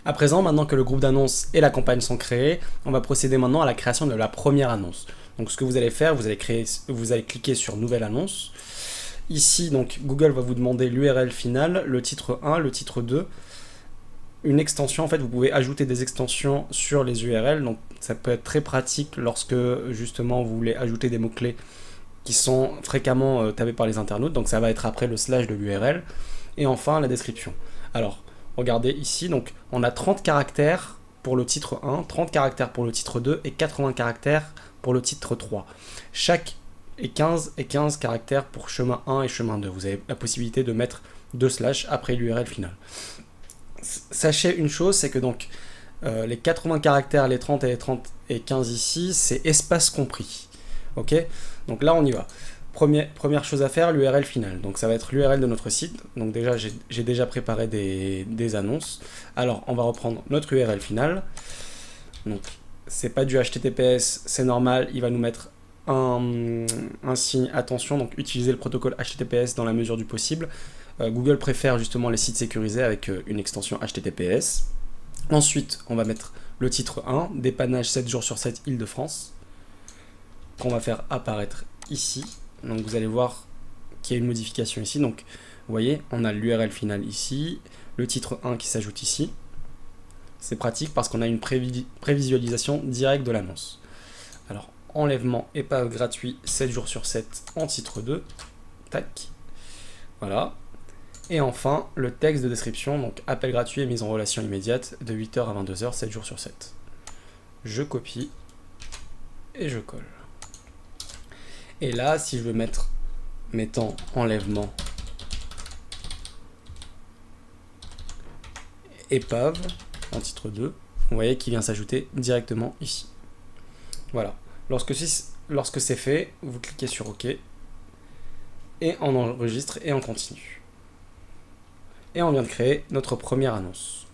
À présent, maintenant que le groupe d'annonces et la campagne sont créés, on va procéder maintenant à la création de la première annonce. Donc ce que vous allez faire, vous allez cliquer sur Nouvelle annonce. Ici, donc, Google va vous demander l'URL finale, le titre 1, le titre 2, une extension. En fait, vous pouvez ajouter des extensions sur les URL, donc ça peut être très pratique lorsque justement vous voulez ajouter des mots-clés qui sont fréquemment tapés par les internautes, donc ça va être après le slash de l'URL. Et enfin, la description. Alors, regardez ici, donc on a 30 caractères pour le titre 1, 30 caractères pour le titre 2 et 80 caractères pour le titre 3. Chaque et 15 caractères pour chemin 1 et chemin 2. Vous avez la possibilité de mettre 2 slash après l'URL finale. Sachez une chose, c'est que donc les 80 caractères, les 30 et 15 ici, c'est espace compris. Ok? Donc là, on y va. Première chose à faire, l'URL finale. Donc ça va être l'URL de notre site. Donc déjà, j'ai déjà préparé des annonces. Alors, on va reprendre notre URL finale. Donc, c'est pas du HTTPS, c'est normal. Il va nous mettre un signe attention. Donc, utiliser le protocole HTTPS dans la mesure du possible. Google préfère justement les sites sécurisés avec une extension HTTPS. Ensuite, on va mettre le titre 1, dépannage 7 jours sur 7 Île-de-France, qu'on va faire apparaître ici. Donc vous allez voir qu'il y a une modification ici. Donc vous voyez, on a l'URL finale ici, le titre 1 qui s'ajoute ici. C'est pratique parce qu'on a une prévisualisation directe de l'annonce. Alors, enlèvement épave gratuit 7 jours sur 7 en titre 2. Tac. Voilà. Et enfin, le texte de description, donc appel gratuit et mise en relation immédiate de 8h à 22h, 7 jours sur 7. Je copie et je colle. Et là, si je veux mettant enlèvement épave en titre 2, vous voyez qu'il vient s'ajouter directement ici. Voilà. Lorsque c'est fait, vous cliquez sur OK et on enregistre et on continue. Et on vient de créer notre première annonce.